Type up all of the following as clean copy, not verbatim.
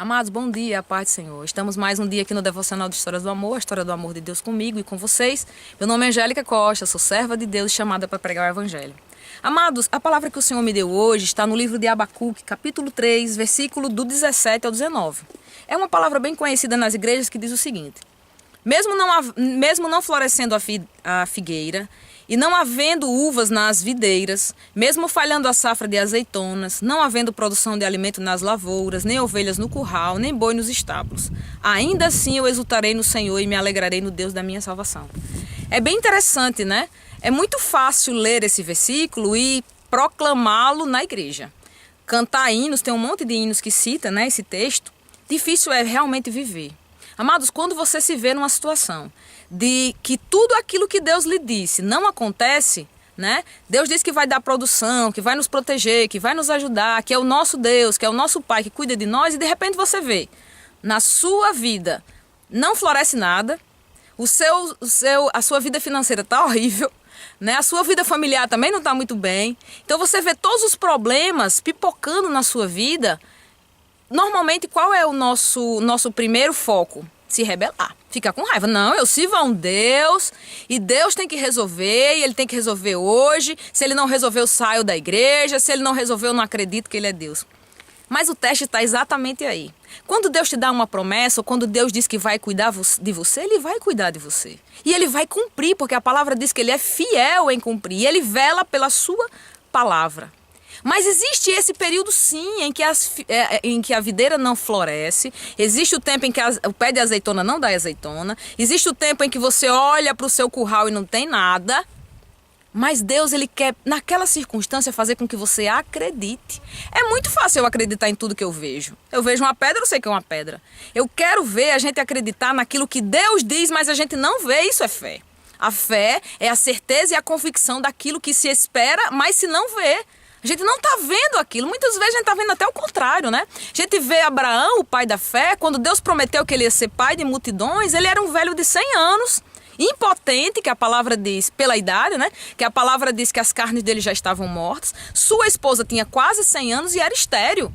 Amados, bom dia, a paz do Senhor. Estamos mais um dia aqui no Devocional de Histórias do Amor, a história do amor de Deus comigo e com vocês. Meu nome é Angélica Costa, sou serva de Deus chamada para pregar o Evangelho. Amados, a palavra que o Senhor me deu hoje está no livro de Abacuque, capítulo 3, versículo do 17 ao 19. É uma palavra bem conhecida nas igrejas que diz o seguinte: mesmo não florescendo a figueira, e não havendo uvas nas videiras, mesmo falhando a safra de azeitonas, não havendo produção de alimento nas lavouras, nem ovelhas no curral, nem boi nos estábulos, ainda assim eu exultarei no Senhor e me alegrarei no Deus da minha salvação. É bem interessante, né? É muito fácil ler esse versículo e proclamá-lo na igreja. Cantar hinos, tem um monte de hinos que cita, né, esse texto. Difícil é realmente viver. Amados, quando você se vê numa situação de que tudo aquilo que Deus lhe disse não acontece, né? Deus diz que vai dar produção, que vai nos proteger, que vai nos ajudar, que é o nosso Deus, que é o nosso Pai que cuida de nós, e de repente você vê, na sua vida não floresce nada, a sua vida financeira está horrível, né? A sua vida familiar também não está muito bem. Então você vê todos os problemas pipocando na sua vida. Normalmente, qual é o nosso primeiro foco? Se rebelar, ficar com raiva. Não, eu sirvo a um Deus e Deus tem que resolver, e Ele tem que resolver hoje. Se Ele não resolver, eu saio da igreja. Se Ele não resolver, eu não acredito que Ele é Deus. Mas o teste está exatamente aí. Quando Deus te dá uma promessa, ou quando Deus diz que vai cuidar de você, Ele vai cuidar de você. E Ele vai cumprir, porque a palavra diz que Ele é fiel em cumprir. E Ele vela pela sua palavra. Mas existe esse período, sim, em que a videira não floresce. Existe o tempo em que o pé de azeitona não dá azeitona. Existe o tempo em que você olha para o seu curral e não tem nada. Mas Deus, Ele quer, naquela circunstância, fazer com que você acredite. É muito fácil eu acreditar em tudo que eu vejo. Eu vejo uma pedra, eu sei que é uma pedra. Eu quero ver a gente acreditar naquilo que Deus diz, mas a gente não vê. Isso é fé. A fé é a certeza e a convicção daquilo que se espera, mas se não vê. A gente não está vendo aquilo. Muitas vezes a gente está vendo até o contrário, né? A gente vê Abraão, o pai da fé, quando Deus prometeu que ele ia ser pai de multidões, ele era um velho de 100 anos, impotente, que a palavra diz, pela idade, né? Que a palavra diz que as carnes dele já estavam mortas. Sua esposa tinha quase 100 anos e era estéril.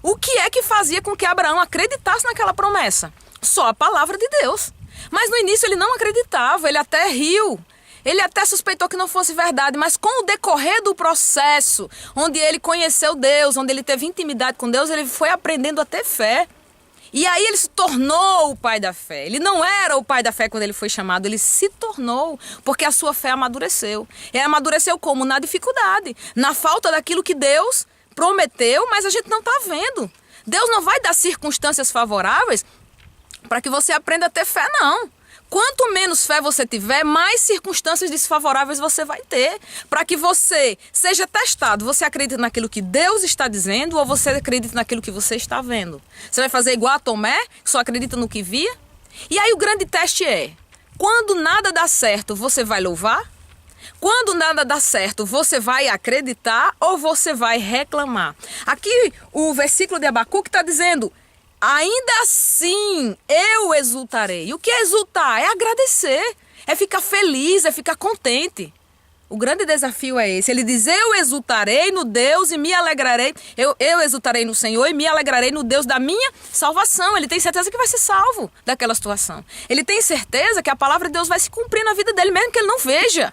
O que é que fazia com que Abraão acreditasse naquela promessa? Só a palavra de Deus. Mas no início ele não acreditava, ele até riu. Ele até suspeitou que não fosse verdade, mas com o decorrer do processo, onde ele conheceu Deus, onde ele teve intimidade com Deus, ele foi aprendendo a ter fé. E aí ele se tornou o pai da fé. Ele não era o pai da fé quando ele foi chamado, ele se tornou, porque a sua fé amadureceu. E amadureceu como? Na dificuldade, na falta daquilo que Deus prometeu, mas a gente não está vendo. Deus não vai dar circunstâncias favoráveis para que você aprenda a ter fé, não. Quanto menos fé você tiver, mais circunstâncias desfavoráveis você vai ter. Para que você seja testado, você acredita naquilo que Deus está dizendo ou você acredita naquilo que você está vendo? Você vai fazer igual a Tomé, que só acredita no que via? E aí o grande teste é, quando nada dá certo, você vai louvar? Quando nada dá certo, você vai acreditar ou você vai reclamar? Aqui o versículo de Abacuque está dizendo: ainda assim eu exultarei. E o que é exultar? É agradecer, é ficar feliz, é ficar contente. O grande desafio é esse. Ele diz: eu exultarei no Deus e me alegrarei. Eu exultarei no Senhor e me alegrarei no Deus da minha salvação. Ele tem certeza que vai ser salvo daquela situação. Ele tem certeza que a palavra de Deus vai se cumprir na vida dele, mesmo que ele não veja.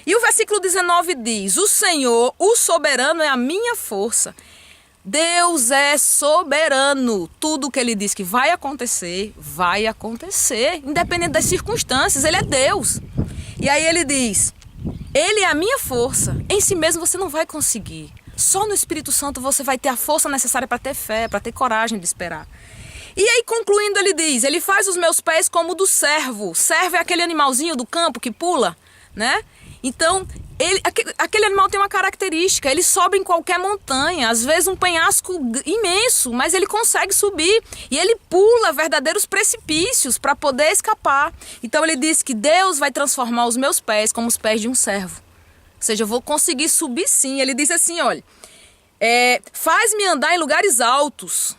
E o versículo 19 diz: o Senhor, o soberano, é a minha força. Deus é soberano. Tudo que Ele diz que vai acontecer, independente das circunstâncias. Ele é Deus. E aí Ele diz: Ele é a minha força. Em si mesmo você não vai conseguir. Só no Espírito Santo você vai ter a força necessária para ter fé, para ter coragem de esperar. E aí, concluindo, Ele diz: Ele faz os meus pés como o do cervo. Cervo é aquele animalzinho do campo que pula, né? Então, aquele animal tem uma característica, ele sobe em qualquer montanha, às vezes um penhasco imenso, mas ele consegue subir e ele pula verdadeiros precipícios para poder escapar. Então ele diz que Deus vai transformar os meus pés como os pés de um servo. Ou seja, eu vou conseguir subir sim. Ele diz assim, olha, faz-me andar em lugares altos.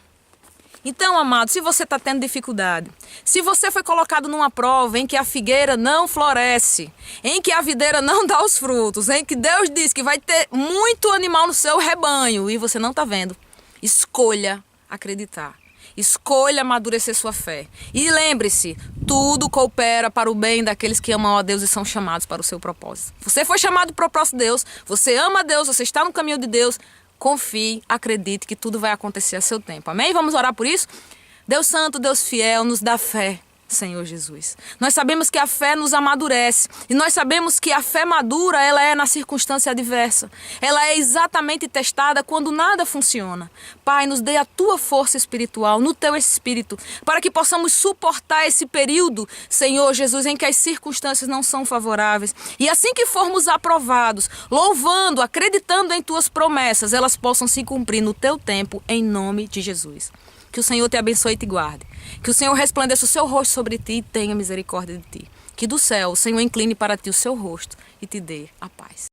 Então, amado, se você está tendo dificuldade, se você foi colocado numa prova em que a figueira não floresce, em que a videira não dá os frutos, em que Deus diz que vai ter muito animal no seu rebanho e você não está vendo, escolha acreditar. Escolha amadurecer sua fé. E lembre-se, tudo coopera para o bem daqueles que amam a Deus e são chamados para o seu propósito. Você foi chamado para o propósito de Deus, você ama a Deus, você está no caminho de Deus. Confie, acredite que tudo vai acontecer a seu tempo. Amém? Vamos orar por isso? Deus Santo, Deus fiel, nos dá fé, Senhor Jesus. Nós sabemos que a fé nos amadurece. E nós sabemos que a fé madura, ela é na circunstância adversa. Ela é exatamente testada quando nada funciona. Pai, nos dê a tua força espiritual, no teu espírito, para que possamos suportar esse período, Senhor Jesus, em que as circunstâncias não são favoráveis. E assim que formos aprovados, louvando, acreditando em tuas promessas, elas possam se cumprir no teu tempo, em nome de Jesus. Que o Senhor te abençoe e te guarde. Que o Senhor resplandeça o seu rosto sobre ti e tenha misericórdia de ti. Que do céu o Senhor incline para ti o seu rosto e te dê a paz.